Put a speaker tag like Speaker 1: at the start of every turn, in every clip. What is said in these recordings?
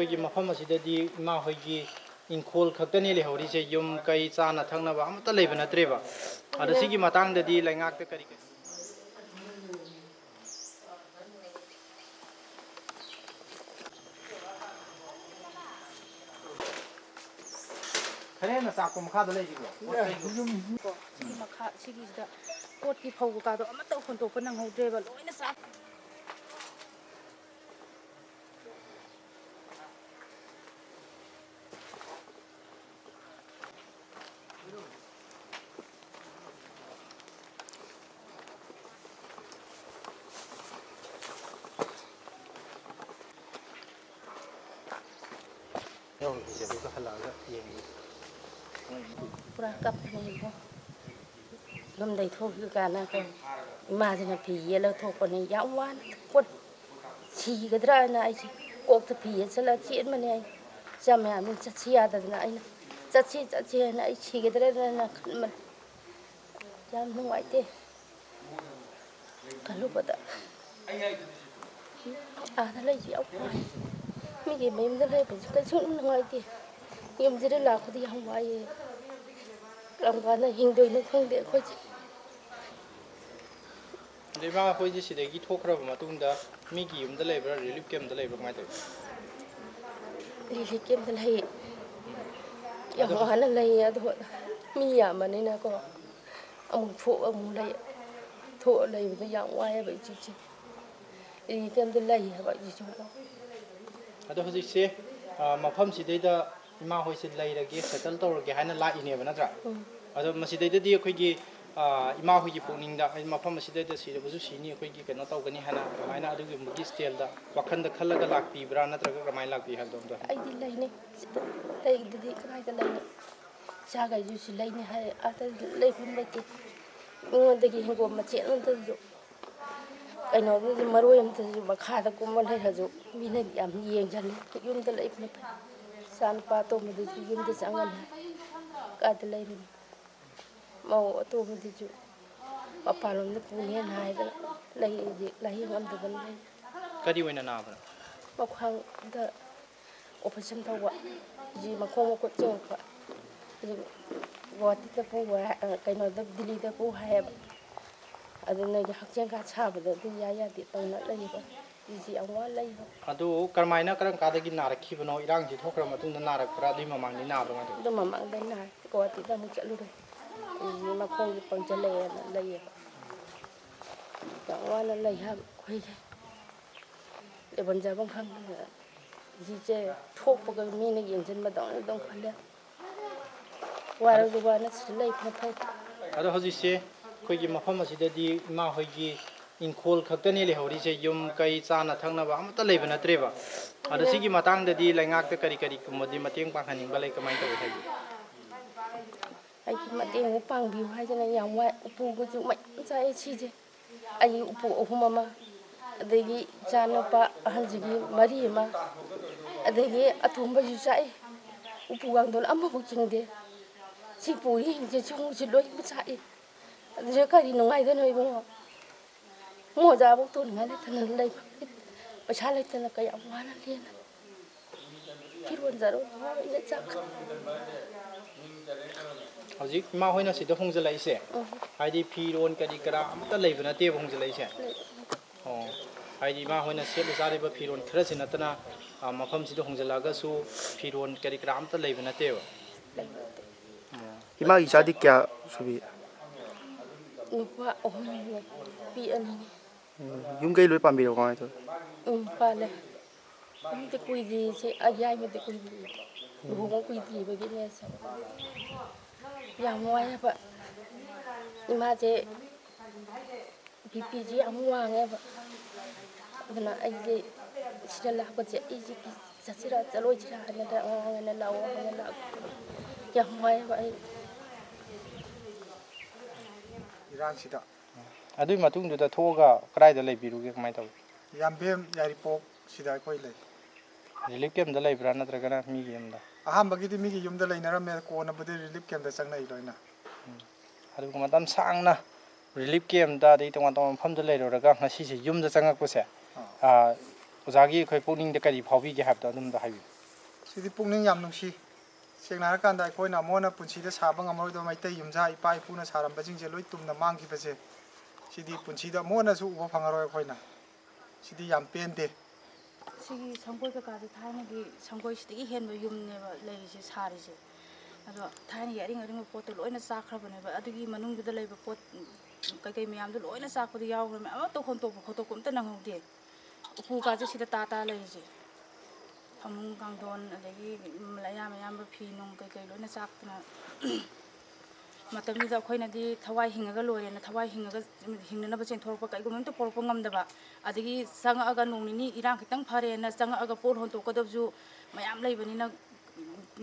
Speaker 1: ꯑꯩꯈꯣꯏꯒꯤ ꯃꯐꯝ ꯑꯁꯤꯗꯗꯤ ꯏꯃꯥ ꯍꯣꯏꯒꯤ ꯏꯪꯈꯣꯜ ꯈꯛꯇꯅꯤ ꯂꯩꯍꯧꯔꯤꯁꯦ ꯌꯨꯝ ꯀꯩ ꯆꯥꯅ ꯊꯛꯅꯕ ꯑꯃꯠꯇ ꯂꯩꯕ ꯅꯠꯇ꯭ꯔꯦꯕ ꯑꯗꯣ ꯁꯤꯒꯤ ꯃꯇꯥꯡꯗꯗꯤ ꯂꯩꯉꯥꯛꯇ ꯀꯔꯤ ꯈꯔꯦꯅ ꯆꯥꯛꯄ ꯃꯈꯥꯗ ꯂꯩꯔꯤꯕꯣ
Speaker 2: ꯁꯤꯒꯤ ꯃꯈꯥ ꯁꯤꯒꯤꯁꯤꯗ ꯄꯣꯠꯀꯤ ꯐꯧ ꯀꯥꯗꯣ ꯑꯃꯠꯇ ꯍꯣꯟꯇꯣꯛꯄ ꯅꯪꯍꯧꯗ꯭ꯔꯦꯕ ꯂꯣꯏꯅ ꯆꯥꯛ ꯄꯨꯔꯥ ꯀꯞꯄꯅꯦꯕꯣ ꯌꯨꯝꯗꯩ ꯊꯣꯛꯈꯤꯀꯥꯟꯗ ꯏꯃꯥꯁꯤꯅ ꯐꯤ ꯌꯦꯜꯂꯒ ꯊꯣꯛꯄꯅꯦ ꯌꯥꯝ ꯋꯥꯅ ꯄꯣꯠ ꯁꯤꯒꯗ꯭ꯔꯥꯅ ꯑꯩꯁꯦ ꯀꯣꯛꯇ ꯐꯤ ꯌꯦꯠꯁꯜꯂꯒ ꯆꯦꯟꯕꯅꯦ ꯑꯩ ꯏꯆꯥ ꯃꯌꯥꯝꯅ ꯆꯠꯁꯤ ꯌꯥꯗꯗꯅ ꯑꯩꯅ ꯆꯠꯁꯤ ꯍꯥꯏꯅ ꯑꯩ ꯁꯤꯒꯗ꯭ꯔꯥꯅ ꯈꯟꯕꯅꯦ ꯌꯥꯝ ꯅꯨꯡꯉꯥꯏꯇꯦ ꯈꯜꯂꯨꯕꯗ ꯑꯥꯗ ꯂꯩꯁꯤ ꯌꯥꯝ ꯋꯥꯏ ꯃꯤꯒꯤ ꯃꯌꯨꯝꯗ ꯂꯩꯕꯁꯨ ꯀꯩꯁꯨ ꯅꯨꯡꯉꯥꯏꯇꯦ ꯌꯨꯝꯁꯤꯗ ꯂꯥꯛꯄꯗꯤ ꯌꯥꯝ ꯋꯥꯏꯑꯦ ꯀꯔꯝ ꯀꯥꯟꯗ ꯍꯤꯡꯗꯣꯏꯅꯣ ꯈꯪꯗꯦ ꯑꯩꯈꯣꯏꯁꯦ
Speaker 1: ꯑꯗꯩ ꯏꯃꯥ ꯑꯩꯈꯣꯏꯁꯦ ꯁꯤꯗꯒꯤ ꯊꯣꯛꯈ꯭ꯔꯕ ꯃꯇꯨꯡꯗ ꯃꯤꯒꯤ ꯌꯨꯝꯗ ꯂꯩꯕ꯭ꯔꯥ ꯔꯤꯂꯤꯐ ꯀꯦꯝꯞꯇ ꯂꯩꯕ꯭ꯔꯥ ꯀꯃꯥꯏꯅ ꯇꯧꯋꯤ
Speaker 2: ꯔꯤꯂꯤꯐ ꯀꯦꯝꯞꯇ ꯂꯩ ꯌꯥꯝ
Speaker 1: ꯑꯗꯣ
Speaker 2: ꯋꯥꯅ ꯂꯩꯌꯦ ꯑꯗꯣ ꯃꯤ ꯌꯥꯝꯕꯅꯤꯅꯀꯣ ꯑꯃꯨꯛ ꯊꯣꯛ ꯑꯃꯨꯛ ꯂꯩ ꯊꯣꯛꯑ ꯂꯩꯕꯗ ꯌꯥꯝ ꯋꯥꯏꯑꯦꯕ ꯏꯆꯦꯁꯦ ꯔꯤꯂꯤꯐ ꯀꯦꯝꯞꯇ ꯂꯩ ꯍꯥꯏꯕ ꯏꯆꯦꯁꯨ
Speaker 1: ꯑꯗꯣ ꯍꯧꯖꯤꯛꯁꯦ ꯃꯐꯝꯁꯤꯗꯩꯗ ꯏꯃꯥ ꯍꯣꯏꯁꯦ ꯂꯩꯔꯒꯦ ꯁꯦꯇꯜ ꯇꯧꯔꯒꯦ ꯍꯥꯏꯅ ꯂꯥꯛꯏꯅꯦꯕ ꯅꯠꯇ꯭ꯔꯥ ꯑꯗꯣ ꯃꯁꯤꯗꯩꯗꯗꯤ ꯑꯩꯈꯣꯏꯒꯤ ꯏꯃꯥ ꯍꯣꯏꯒꯤ ꯄꯨꯛꯅꯤꯡꯗ ꯃꯐꯝ ꯑꯁꯤꯗꯩꯗ ꯁꯤꯔꯕꯁꯨ ꯁꯤꯅꯤ ꯑꯩꯈꯣꯏꯒꯤ ꯀꯩꯅꯣ ꯇꯧꯒꯅꯤ ꯍꯥꯏꯅ ꯑꯗꯨꯃꯥꯏꯅ ꯑꯗꯨꯒꯨꯝꯕꯒꯤ ꯁ꯭ꯇꯦꯜꯗ ꯋꯥꯈꯟꯗ ꯈꯜꯂꯒ ꯂꯥꯛꯄꯤꯕ꯭ꯔꯥ ꯅꯠꯇ꯭ꯔꯒ ꯀꯃꯥꯏꯅ ꯂꯥꯛꯄꯤ ꯍꯥꯏꯕꯗꯣ ꯑꯝꯇ
Speaker 2: ꯑꯩꯗꯤ ꯂꯩꯅꯤ ꯁꯤꯗ ꯂꯩꯗꯗꯤ ꯀꯗꯥꯏꯗ ꯂꯩꯅꯤ ꯏꯆꯥꯈꯩꯁꯨ ꯂꯩꯅꯤ ꯍꯥꯏ ꯑꯥꯗ ꯂꯩꯐꯝ ꯂꯩꯇꯦ ꯃꯤꯉꯣꯟꯗꯒꯤ ꯍꯤꯡꯒꯣꯜ ꯃꯆꯦꯠ ꯑꯃꯇꯁꯨ ꯀꯩꯅꯣꯗꯁꯨ ꯃꯔꯣꯏ ꯑꯃꯇꯁꯨ ꯃꯈꯥꯗ ꯀꯨꯝꯕ ꯂꯩꯔꯁꯨ ꯃꯤꯅ ꯌꯥꯝ ꯌꯦꯡꯁꯤꯜꯂꯤ ꯌꯨꯝꯗ ꯂꯩꯕꯅ ꯐꯩ ꯏꯆꯥ ꯅꯨꯄꯥ ꯑꯇꯣꯝꯕꯗꯨꯁꯨ ꯌꯨꯝꯗ ꯆꯪꯒꯅꯤ ꯀꯥꯏꯗ ꯂꯩꯔꯨꯅꯤ ꯃꯧ ꯑꯇꯣꯝꯕꯗꯨꯁꯨ ꯃꯄꯥꯟꯂꯣꯝꯗ ꯄꯨꯅꯦꯅ ꯍꯥꯏꯗꯅ ꯂꯥꯏꯌꯦꯡ ꯑꯃꯗꯗꯅ ꯂꯩ
Speaker 1: ꯀꯔꯤ ꯑꯣꯏꯅ ꯅꯥꯕꯅꯣ
Speaker 2: ꯃꯈ꯭ꯋꯥꯡꯗ ꯑꯣꯄꯔꯦꯁꯟ ꯇꯧꯕ ꯃꯈꯣꯡ ꯃꯈꯨꯠ ꯆꯤꯡꯉꯛꯄ ꯑꯗꯨ ꯒꯨꯋꯥꯍꯥꯇꯤꯗ ꯄꯨꯕ ꯀꯩꯅꯣꯗ ꯗꯤꯜꯂꯤꯗ ꯄꯨ ꯍꯥꯏꯌꯦꯕ ꯑꯗꯨ ꯅꯣꯏꯒꯤ ꯍꯛꯁꯦꯜ ꯀꯥꯔꯗ ꯁꯥꯕꯗ ꯑꯗꯨ ꯌꯥꯗꯦ ꯇꯧꯅ ꯂꯩꯌꯦꯕ ꯏꯁꯤ ꯌꯥꯝ ꯋꯥ ꯂꯩꯕ
Speaker 1: ꯑꯗꯨ ꯀꯔꯝ ꯀꯥꯟꯗꯒꯤ ꯅꯥꯔꯛꯈꯤꯕꯅꯣ ꯏꯔꯥꯡꯁꯤ ꯊꯣꯛꯈ꯭ꯔ ꯃꯇꯨꯡꯗ ꯅꯥꯔꯛꯄ꯭ꯔꯥ ꯑꯗꯨꯏ ꯃꯃꯥꯡꯗꯤ ꯅꯥꯕ꯭ꯔꯥ ꯀꯃꯥꯏꯅ ꯇꯧꯋꯤ
Speaker 2: ꯑꯗꯨ ꯃꯃꯥꯡꯗ ꯅꯥꯏ ꯒꯨꯋꯥꯍꯥꯇꯤꯗ ꯑꯃꯨꯛ ꯆꯠꯂꯨꯔꯦ ꯑꯩꯁꯤ ꯃꯈꯣꯡꯁꯦ ꯄꯪꯁꯤꯜꯂꯛꯑꯦꯅ ꯂꯩꯌꯦꯕ ꯌꯥꯝ ꯋꯥꯅ ꯂꯩ ꯍꯥꯏꯕ ꯑꯩꯈꯣꯏꯁꯦ ꯂꯩꯐꯝ ꯆꯥꯐꯝ ꯈꯪꯗꯗꯅ ꯏꯆꯦ ꯊꯣꯛꯄꯒ ꯃꯤꯅ ꯌꯦꯡꯁꯤꯟꯕꯗꯧꯅ ꯑꯗꯨꯝ ꯈꯜꯂꯦ ꯋꯥꯔꯁꯨ ꯋꯥꯅ ꯁꯤꯗ ꯂꯩꯕꯅ ꯐꯩ
Speaker 1: ꯑꯗꯣ ꯍꯧꯖꯤꯛꯁꯦ ꯑꯩꯈꯣꯏꯒꯤ ꯃꯐꯝ ꯑꯁꯤꯗꯗꯤ ꯏꯃꯥ ꯍꯣꯏꯒꯤ ꯏꯪꯈꯣꯜ ꯈꯛꯇꯅꯤ ꯂꯩꯍꯧꯔꯤꯁꯦ ꯌꯨꯝ ꯀꯩ ꯆꯥꯅ ꯊꯛꯅꯕ ꯑꯃꯠꯇ ꯂꯩꯕ ꯅꯠꯇ꯭ꯔꯦꯕ ꯑꯗꯣ ꯁꯤꯒꯤ ꯃꯇꯥꯡꯗꯗꯤ ꯂꯩꯉꯥꯛꯇ ꯀꯔꯤꯒꯨꯝꯕꯗꯤ ꯃꯇꯦꯡ ꯄꯥꯡꯍꯟꯅꯤꯡꯕ ꯂꯩ ꯀꯃꯥꯏꯅ ꯇꯧꯋꯤ ꯍꯥꯏꯕꯤ
Speaker 2: ꯑꯩꯒꯤ ꯃꯇꯦꯡ ꯄꯥꯡꯕꯤꯌꯨ ꯍꯥꯏꯗꯅ ꯌꯥꯝ ꯋꯥꯏ ꯎꯄꯨꯒꯁꯨ ꯃꯌꯥꯝ ꯆꯥꯏ ꯁꯤꯁꯦ ꯑꯩꯒꯤ ꯎꯄꯨ 3 ꯑꯃ ꯑꯗꯒꯤ ꯏꯆꯥꯅꯨꯄꯥ ꯑꯍꯟꯁꯤꯒꯤ 4 ꯑꯃ ꯑꯗꯒꯤ ꯑꯇꯣꯝꯕꯁꯨ ꯆꯥꯏ ꯎꯄꯨ ꯀꯥꯡꯊꯣꯟ ꯑꯃꯐꯥꯎ ꯆꯤꯡꯗꯦ ꯁꯤ ꯄꯨꯔꯤꯁꯤꯡꯁꯦ ꯁꯣꯡꯁꯦ ꯂꯣꯏꯅ ꯆꯥꯛꯏ ꯑꯗꯨꯁꯨ ꯀꯔꯤ ꯅꯨꯡꯉꯥꯏꯗꯣꯏꯅꯣ ꯏꯕꯨꯡꯉꯣ ꯃꯣꯖꯥꯐꯥꯎ ꯇꯣꯡꯅꯤꯡꯉꯥꯏ ꯂꯩꯇꯅ ꯂꯩꯕ ꯄꯩꯁꯥ ꯂꯩꯇꯅ ꯀꯌꯥꯝ ꯋꯥꯅ ꯂꯦꯟꯅ ꯐꯤꯔꯣꯟ ꯆꯥꯔꯣꯟ ꯂꯣꯏꯅ ꯆꯥꯛꯈ꯭ꯔꯦ
Speaker 1: ꯍꯧꯖꯤꯛ ꯏꯃꯥ ꯍꯣꯏꯅ ꯁꯤꯗ ꯍꯣꯡꯖꯤꯜꯂꯛꯏꯁꯦ ꯍꯥꯏꯗꯤ ꯐꯤꯔꯣꯟ ꯀꯔꯤ ꯀꯔꯥ ꯑꯃꯠꯇ ꯂꯩꯕ ꯅꯠꯇꯦꯕ ꯍꯣꯡꯖꯤꯜꯂꯛꯏꯁꯦ ꯑꯣ ꯍꯥꯏꯗꯤ ꯏꯃꯥ ꯍꯣꯏꯅ ꯁꯦꯠꯂ ꯆꯥꯔꯤꯕ ꯐꯤꯔꯣꯜ ꯈꯔꯁꯤ ꯅꯠꯇꯅ ꯃꯐꯝꯁꯤꯗ ꯍꯣꯡꯖꯤꯜꯂꯛꯑꯒꯁꯨ ꯐꯤꯔꯣꯜ ꯀꯔꯤ ꯀꯔꯥ ꯑꯝꯇ ꯂꯩꯕ ꯅꯠꯇꯦꯕ
Speaker 3: ꯏꯃꯥꯒꯤ ꯏꯆꯥꯗꯤ ꯀꯌꯥ ꯁꯨꯕꯤ
Speaker 2: ꯅꯨꯄꯥ 3ꯅꯦ ꯅꯨꯄꯤ 2ꯅꯦ
Speaker 3: ꯌꯨꯝ ꯀꯩ ꯂꯣꯏ ꯄꯥꯝꯕꯤꯔꯣ ꯀꯃꯥꯏꯅ ꯇꯧꯋꯤ
Speaker 2: ꯄꯥꯜꯂꯦ ꯑꯝꯇ ꯀꯨꯏꯗ꯭ꯔꯤꯁꯦ ꯑꯌꯥꯏꯕꯗꯤ ꯀꯨꯏꯗ꯭ꯔꯤ ꯂꯨꯍꯣꯡꯕ ꯀꯨꯏꯗ꯭ꯔꯤꯕꯒꯤꯅꯦ ꯌꯥꯝ ꯋꯥꯏꯑꯦꯕ ꯏꯃꯥꯁꯦ ꯕꯤꯄꯤꯁꯤ ꯌꯥꯝ ꯋꯥꯡꯉꯦꯕ ꯑꯗꯨꯅ ꯑꯩꯁꯦ ꯁꯤꯗ ꯂꯥꯛꯄꯁꯦ ꯑꯩꯁꯦ ꯆꯠꯁꯤꯔꯥ ꯆꯠꯂꯣꯏꯁꯤꯔꯥ ꯍꯥꯏꯅ ꯑꯉꯥꯡ ꯂꯥꯛꯑꯣ ꯍꯥꯏꯅ ꯂꯥꯛꯄ ꯌꯥꯝ ꯋꯥꯏꯑꯦꯕ ꯑꯩ
Speaker 3: ꯏꯔꯥꯡꯁꯤꯗ
Speaker 1: ꯑꯗꯨꯒꯤ ꯃꯇꯨꯡꯗꯨꯗ ꯊꯣꯛꯑꯒ ꯀꯗꯥꯏꯗ ꯂꯩꯕꯤꯔꯨꯒꯦ ꯀꯃꯥꯏꯅ ꯇꯧꯋꯤ
Speaker 3: ꯌꯥꯝꯕꯦꯝ ꯌꯥꯏꯔꯤꯄꯣꯛ ꯁꯤꯗ ꯑꯩꯈꯣꯏ ꯂꯩ
Speaker 1: ꯔꯤꯂꯤꯐ ꯀꯦꯝꯞꯇ ꯂꯩꯕ꯭ꯔꯥ ꯅꯠꯇ꯭ꯔꯒꯅ ꯃꯤꯒꯤ ꯌꯨꯝꯗ
Speaker 3: ꯑꯍꯥꯟꯕꯒꯤꯗꯤ ꯃꯤꯒꯤ ꯌꯨꯝꯗ ꯂꯩꯅꯔꯝꯃꯦ ꯀꯣꯟꯅꯕꯨꯗꯤ ꯔꯤꯂꯤꯐ ꯀꯦꯝꯞꯇ ꯆꯪꯅꯩ ꯂꯣꯏꯅ
Speaker 1: ꯑꯗꯨꯒ ꯃꯇꯝ ꯁꯥꯡꯅ ꯔꯤꯂꯤꯐ ꯀꯦꯝꯞꯇ ꯑꯗꯩ ꯇꯣꯉꯥꯟ ꯇꯣꯉꯥꯟꯕ ꯃꯐꯝꯗ ꯂꯩꯔꯨꯔꯒ ꯉꯁꯤꯁꯦ ꯌꯨꯝꯗ ꯆꯪꯉꯛꯄꯁꯦ ꯑꯣꯖꯥꯒꯤ ꯑꯩꯈꯣꯏ ꯄꯨꯛꯅꯤꯡꯗ ꯀꯔꯤ ꯐꯥꯎꯕꯤꯒꯦ ꯍꯥꯏꯕꯗꯣ ꯑꯗꯨꯝꯗ ꯍꯥꯏꯕꯤꯌꯨ
Speaker 3: ꯁꯤꯗꯤ ꯄꯨꯛꯅꯤꯡ ꯌꯥꯝ ꯅꯨꯡꯁꯤ ꯁꯦꯡꯅ ꯍꯥꯏꯔꯀꯥꯟꯗ ꯑꯩꯈꯣꯏꯅ ꯑꯃꯨꯛ ꯄꯨꯟꯁꯤꯗ ꯁꯥꯕ ꯉꯝꯃꯔꯣꯏꯗꯕ ꯃꯩꯇꯩ ꯌꯨꯝꯁꯥ ꯏꯄꯥ ꯏꯄꯨꯅ ꯁꯥꯔꯝꯕꯁꯤꯡꯁꯦ ꯂꯣꯏ ꯇꯨꯝꯅ ꯃꯥꯡꯈꯤꯕꯁꯦ ꯁꯤꯗꯤ ꯄꯨꯟꯁꯤꯗ ꯑꯃꯨꯛ ꯍꯟꯅꯁꯨ ꯎꯕ ꯐꯪꯉꯔꯣꯏ ꯑꯩꯈꯣꯏꯅ ꯁꯤꯗꯤ ꯌꯥꯝ ꯄꯦꯟꯗꯦ
Speaker 4: ꯁꯤꯒꯤ ꯁꯪꯒꯣꯏ ꯀꯀꯥꯁꯦ ꯊꯥꯏꯅꯒꯤ ꯁꯪꯒꯣꯏꯁꯤꯗꯒꯤ ꯍꯦꯟꯕ ꯌꯨꯝꯅꯦꯕ ꯂꯩꯔꯤꯁꯦ ꯁꯥꯔꯤꯁꯦ ꯑꯗꯣ ꯊꯥꯏꯅꯒꯤ ꯑꯔꯤꯡ ꯑꯔꯤꯡꯕ ꯄꯣꯠꯇꯣ ꯂꯣꯏꯅ ꯆꯥꯛꯈ꯭ꯔꯕꯅꯦꯕ ꯑꯗꯨꯒꯤ ꯃꯅꯨꯡꯗꯨꯗ ꯂꯩꯕ ꯄꯣꯠ ꯀꯩꯀꯩ ꯃꯌꯥꯝꯗꯣ ꯂꯣꯏꯅ ꯆꯥꯛꯄꯗꯤ ꯌꯥꯎꯈ꯭ꯔꯕꯅꯦ ꯑꯃꯠꯇ ꯍꯣꯟꯇꯣꯛꯄ ꯈꯣꯠꯇꯣꯛꯄ ꯑꯝꯇ ꯅꯪꯍꯧꯗꯦ ꯎꯄꯨꯀꯥꯁꯦ ꯁꯤꯗ ꯇꯥ ꯂꯩꯔꯤꯁꯦ ꯐꯃꯨꯡ ꯀꯥꯡꯊꯣꯟ ꯑꯗꯒꯤ ꯑꯌꯥꯝꯕ ꯐꯤ ꯅꯨꯡ ꯀꯩꯀꯩ ꯂꯣꯏꯅ ꯆꯥꯛꯇꯅ ꯃꯇꯝꯗꯨꯗ ꯑꯩꯈꯣꯏꯅꯗꯤ ꯊꯋꯥꯏ ꯍꯤꯡꯉꯒ ꯂꯣꯏꯔꯦꯅ ꯊꯋꯥꯏ ꯍꯤꯡꯅꯅꯕ ꯆꯦꯟꯊꯣꯔꯛꯄ ꯀꯩꯒꯨꯝꯕ ꯑꯝꯇ ꯄꯣꯔꯛꯄ ꯉꯝꯗꯕ ꯑꯗꯒꯤ ꯆꯪꯉꯛꯑꯒ ꯅꯣꯡ ꯅꯤꯅꯤ ꯏꯔꯥꯡ ꯈꯤꯇꯪ ꯐꯔꯦꯅ ꯆꯪꯉꯛꯑꯒ ꯄꯣꯠ ꯍꯣꯟꯇꯣꯛꯀꯗꯕꯁꯨ ꯃꯌꯥꯝ ꯂꯩꯕꯅꯤꯅ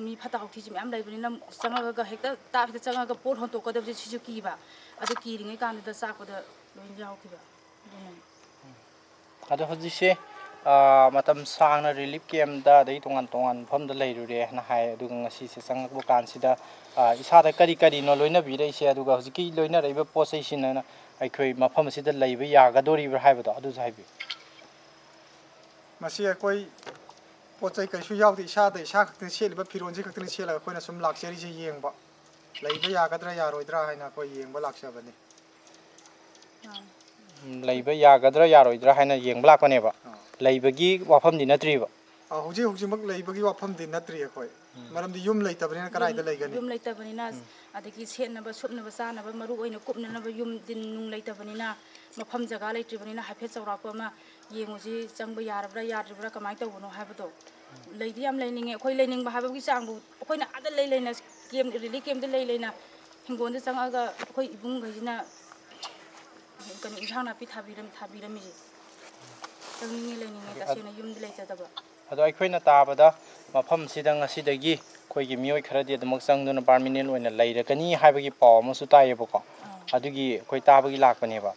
Speaker 4: ꯃꯤ ꯐꯠꯇ ꯍꯥꯎꯊꯤꯁꯤ ꯃꯌꯥꯝ ꯂꯩꯕꯅꯤꯅ ꯆꯪꯉꯛꯑꯒ ꯍꯦꯛꯇ ꯇꯥꯞꯁꯤꯗ ꯆꯪꯉꯒ ꯄꯣꯠ ꯍꯣꯟꯇꯣꯛꯀꯗꯕꯁꯦ ꯁꯤꯁꯨ ꯀꯤꯕ ꯑꯗꯨ ꯀꯤꯔꯤꯉꯩ ꯀꯥꯟꯗꯨꯗ ꯆꯥꯛꯄꯗ ꯂꯣꯏ ꯌꯥꯎꯈꯤꯕ ꯑꯗꯨꯅꯅꯤ
Speaker 1: ꯑꯗꯣ ꯍꯧꯖꯤꯛꯁꯦ ꯃꯇꯝ ꯁꯥꯡꯅ ꯔꯤꯂꯤꯐ ꯀꯦꯝꯗ ꯑꯗꯩ ꯇꯣꯉꯥꯟ ꯇꯣꯉꯥꯟꯕ ꯃꯐꯝꯗ ꯂꯩꯔꯨꯔꯦ ꯍꯥꯏꯅ ꯍꯥꯏ ꯑꯗꯨꯒ ꯉꯁꯤꯁꯦ ꯆꯪꯉꯛꯄ ꯀꯥꯟꯁꯤꯗ ꯏꯁꯥꯗ ꯀꯔꯤ ꯀꯔꯤꯅꯣ ꯂꯣꯏꯅꯕꯤꯔꯛꯏꯁꯦ ꯑꯗꯨꯒ ꯍꯧꯖꯤꯛꯀꯤ ꯂꯣꯏꯅꯔꯛꯏꯕ ꯄꯣꯠ ꯆꯩꯁꯤꯅ ꯑꯩꯈꯣꯏ ꯃꯐꯝ ꯑꯁꯤꯗ ꯂꯩꯕ ꯌꯥꯒꯗꯣꯔꯤꯕ꯭ꯔꯥ ꯍꯥꯏꯕꯗꯣ ꯑꯗꯨꯁꯨ ꯍꯥꯏꯕꯤꯌꯨ
Speaker 3: ꯃꯁꯤ ꯑꯩꯈꯣꯏ ꯄꯣꯠ ꯆꯩ ꯀꯩꯁꯨ ꯌꯥꯎꯗꯦ ꯏꯁꯥꯗ ꯏꯁꯥ ꯈꯛꯇꯅ ꯁꯦꯠꯂꯤꯕ ꯐꯤꯔꯣꯟꯁꯤ ꯈꯛꯇꯅ ꯁꯦꯠꯂꯒ ꯑꯩꯈꯣꯏꯅ ꯁꯨꯝ ꯂꯥꯛꯆꯔꯤꯁꯤ ꯌꯦꯡꯕ ꯂꯩꯕ ꯌꯥꯒꯗ꯭ꯔꯥ ꯌꯥꯔꯣꯏꯗ꯭ꯔꯥ ꯍꯥꯏꯅ ꯑꯩꯈꯣꯏ ꯌꯦꯡꯕ ꯂꯥꯛꯆꯕꯅꯤ
Speaker 1: ꯂꯩꯕ ꯌꯥꯒꯗ꯭ꯔꯥ ꯌꯥꯔꯣꯏꯗ꯭ꯔꯥ ꯍꯥꯏꯅ ꯌꯦꯡꯕ ꯂꯥꯛꯄꯅꯦꯕ ꯂꯩꯕꯒꯤ ꯋꯥꯐꯝꯗꯤ ꯅꯠꯇ꯭ꯔꯤꯕ
Speaker 3: ꯍꯧꯖꯤꯛ ꯍꯧꯖꯤꯛꯃꯛ ꯂꯩꯕꯒꯤ ꯋꯥꯐꯝꯗꯤ ꯅꯠꯇ꯭ꯔꯤ ꯑꯩꯈꯣꯏ ꯃꯔꯝꯗꯤ ꯌꯨꯝ ꯂꯩꯇꯕꯅꯤꯅ ꯀꯗꯥꯏꯗ ꯂꯩꯒꯅꯤ
Speaker 4: ꯌꯨꯝ ꯂꯩꯇꯕꯅꯤꯅ ꯑꯗꯒꯤ ꯁꯦꯠꯅꯕ ꯁꯨꯞꯅꯕ ꯆꯥꯅꯕ ꯃꯔꯨ ꯑꯣꯏꯅ ꯀꯨꯞꯅꯅꯕ ꯌꯨꯝ ꯗꯤꯟ ꯅꯨꯡ ꯂꯩꯇꯕꯅꯤꯅ ꯃꯐꯝ ꯖꯒꯥ ꯂꯩꯇ꯭ꯔꯤꯕꯅꯤꯅ ꯍꯥꯏꯐꯦꯠ ꯆꯥꯎꯔꯥꯛꯄ ꯑꯃ ꯌꯦꯡꯉꯨꯁꯤ ꯆꯪꯕ ꯌꯥꯔꯕ꯭ꯔꯥ ꯌꯥꯗ꯭ꯔꯤꯕ꯭ꯔꯥ ꯀꯃꯥꯏꯅ ꯇꯧꯕꯅꯣ ꯍꯥꯏꯕꯗꯣ ꯂꯩꯗꯤ ꯌꯥꯝ ꯂꯩꯅꯤꯡꯉꯦ ꯑꯩꯈꯣꯏ ꯂꯩꯅꯤꯡꯕ ꯍꯥꯏꯕꯒꯤ ꯆꯥꯡꯕꯨ ꯑꯩꯈꯣꯏꯅ ꯑꯥꯗ ꯂꯩꯅ ꯔꯤꯂꯤꯐ ꯀꯦꯝꯗ ꯂꯩꯅ ꯍꯤꯡꯒꯣꯜꯗ ꯆꯪꯉꯛꯑꯒ ꯑꯩꯈꯣꯏ ꯏꯕꯨꯡꯈꯩꯁꯤꯅ ꯀꯩꯅꯣ ꯏꯟꯁꯥꯡ ꯅꯥꯄꯤ ꯊꯥꯕꯤꯔꯝꯃꯤꯁꯦ ꯆꯪꯅꯤꯡꯉꯦ ꯂꯩꯅꯤꯡꯉꯦ ꯇꯁꯦꯡꯅ ꯌꯨꯝꯗꯤ ꯂꯩꯖꯗꯕ
Speaker 1: ꯑꯗꯣ ꯑꯩꯈꯣꯏꯅ ꯇꯥꯕꯗ ꯃꯐꯝꯁꯤꯗ ꯉꯁꯤꯗꯒꯤ ꯑꯩꯈꯣꯏꯒꯤ ꯃꯤꯑꯣꯏ ꯈꯔꯗꯤ ꯑꯗꯨꯃꯛ ꯆꯪꯗꯨꯅ ꯄꯥꯔꯃꯤꯅꯦꯟ ꯑꯣꯏꯅ ꯂꯩꯔꯒꯅꯤ ꯍꯥꯏꯕꯒꯤ ꯄꯥꯎ ꯑꯃꯁꯨ ꯇꯥꯏꯌꯦꯕꯀꯣ ꯑꯗꯨꯒꯤ ꯑꯩꯈꯣꯏ ꯇꯥꯕꯒꯤ ꯂꯥꯛꯄꯅꯦꯕ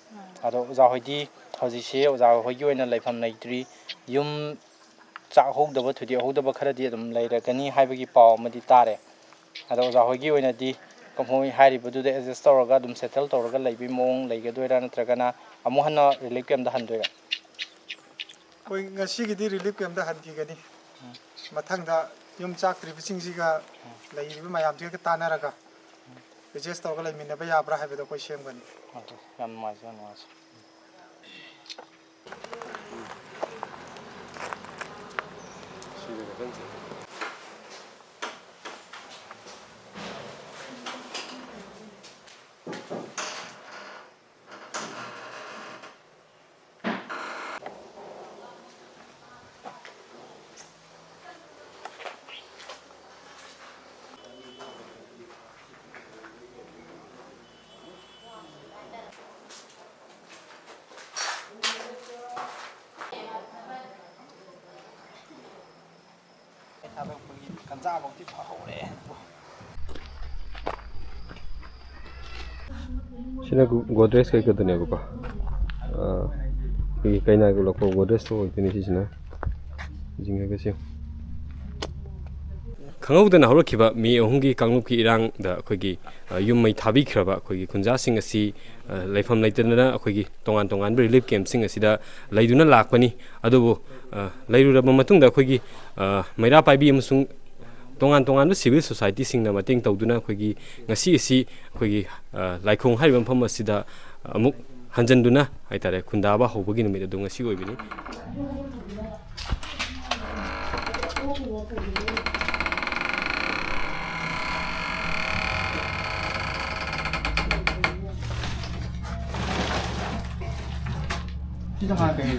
Speaker 1: ꯑꯗꯣ ꯑꯣꯖꯥ ꯍꯣꯏꯗꯤ ꯍꯧꯖꯤꯛꯁꯦ ꯑꯣꯖꯥ ꯍꯣꯏꯒꯤ ꯑꯣꯏꯅ ꯂꯩꯐꯝ ꯂꯩꯇ꯭ꯔꯤ ꯌꯨꯝ ꯆꯥꯛꯍꯧꯗꯕ ꯊꯨꯗꯦꯛꯍꯧꯗꯕ ꯈꯔꯗꯤ ꯑꯗꯨꯝ ꯂꯩꯔꯒꯅꯤ ꯍꯥꯏꯕꯒꯤ ꯄꯥꯎ ꯑꯃꯗꯤ ꯇꯥꯔꯦ ꯑꯗꯣ ꯑꯣꯖꯥ ꯍꯣꯏꯒꯤ ꯑꯣꯏꯅꯗꯤ ꯀꯝꯐꯣꯏ ꯍꯥꯏꯔꯤꯕꯗꯨꯗ ꯑꯦꯗꯖꯁ ꯇꯧꯔꯒ ꯑꯗꯨꯝ ꯁꯦꯇꯜ ꯇꯧꯔꯒ ꯂꯩꯕꯒꯤ ꯃꯑꯣꯡ ꯂꯩꯒꯗꯣꯏꯔꯥ ꯅꯠꯇ꯭ꯔꯒꯅ ꯑꯃꯨꯛ ꯍꯟꯅ ꯔꯤꯂꯤꯐ ꯀꯦꯝꯗ ꯍꯟꯗꯣꯏꯔꯥ
Speaker 3: ꯑꯩꯈꯣꯏ ꯉꯁꯤꯒꯤꯗꯤ ꯔꯤꯂꯤꯐ ꯀꯦꯝꯗ ꯍꯟꯈꯤꯒꯅꯤ ꯃꯊꯪꯗ ꯌꯨꯝ ꯆꯥꯛꯇ꯭ꯔꯤꯕꯁꯤꯡꯁꯤꯒ ꯂꯩꯔꯤꯕ ꯃꯌꯥꯝꯁꯤꯒ ꯇꯥꯟꯅꯔꯒ ꯑꯦꯗꯖꯁ ꯇꯧꯔꯒ ꯂꯩꯃꯤꯟꯅꯕ ꯌꯥꯕ꯭ꯔꯥ ꯍꯥꯏꯕꯗꯣ ꯑꯩꯈꯣꯏ ꯁꯦꯝꯒꯅꯤ
Speaker 1: ꯌꯥꯝ ꯅꯨꯡꯉꯥꯏꯖꯔꯦ ꯌꯥꯝ ꯅꯨꯡꯉꯥꯏꯖꯔꯦ ꯊꯥꯗꯣꯛꯄꯒꯤ ꯀꯟꯖꯥꯐꯧꯗꯤ ꯐꯍꯧꯔꯦ
Speaker 5: ꯁꯤꯅ ꯒꯣꯗ꯭ꯔꯦꯖ ꯀꯩꯀꯩꯗꯅꯦꯕꯀꯣ ꯑꯩꯈꯣꯏꯒꯤ ꯀꯩꯅꯥꯒꯤ ꯂꯧꯀꯣ ꯒꯣꯗ꯭ꯔꯦꯖꯇꯣ ꯑꯣꯏꯗꯣꯏꯅꯤ ꯁꯤꯁꯤꯅ ꯖꯤꯡꯒꯒꯁꯦ ꯈꯪꯍꯧꯗꯅ ꯍꯧꯔꯛꯈꯤꯕ ꯃꯦ 3ꯒꯤ ꯀꯥꯡꯂꯨꯞꯀꯤ ꯏꯔꯥꯡꯗ ꯑꯩꯈꯣꯏꯒꯤ ꯌꯨꯝ ꯃꯩ ꯊꯥꯕꯤꯈ꯭ꯔꯕ ꯑꯩꯈꯣꯏꯒꯤ ꯈꯨꯟꯖꯥꯁꯤꯡ ꯑꯁꯤ ꯂꯩꯐꯝ ꯂꯩꯇꯗꯅ ꯑꯩꯈꯣꯏꯒꯤ ꯇꯣꯉꯥꯟ ꯇꯣꯉꯥꯟꯕ ꯔꯤꯂꯤꯐ ꯀꯦꯝꯞꯁꯤꯡ ꯑꯁꯤꯗ ꯂꯩꯗꯨꯅ ꯂꯥꯛꯄꯅꯤ ꯑꯗꯨꯕꯨ ꯂꯩꯔꯨꯔꯕ ꯃꯇꯨꯡꯗ ꯑꯩꯈꯣꯏꯒꯤ ꯃꯩꯔꯥ ꯄꯥꯏꯕꯤ ꯑꯃꯁꯨꯡ ꯇꯣꯉꯥꯟ ꯇꯣꯉꯥꯟꯕ ꯁꯤꯚꯤꯜ ꯁꯣꯁꯥꯏꯇꯤꯁꯤꯡꯅ ꯃꯇꯦꯡ ꯇꯧꯗꯨꯅ ꯑꯩꯈꯣꯏꯒꯤ ꯉꯁꯤ ꯑꯁꯤ ꯑꯩꯈꯣꯏꯒꯤ ꯂꯥꯏꯈꯣꯡ ꯍꯥꯏꯔꯤꯕ ꯃꯐꯝ ꯑꯁꯤꯗ ꯑꯃꯨꯛ ꯍꯟꯖꯤꯟꯗꯨꯅ ꯍꯥꯏꯇꯥꯔꯦ ꯈꯨꯟꯗꯥꯕ ꯍꯧꯕꯒꯤ ꯅꯨꯃꯤꯠ ꯑꯗꯨ ꯉꯁꯤ ꯑꯣꯏꯕꯅꯤ
Speaker 1: ꯁꯤꯗ ꯉꯥ ꯀꯩ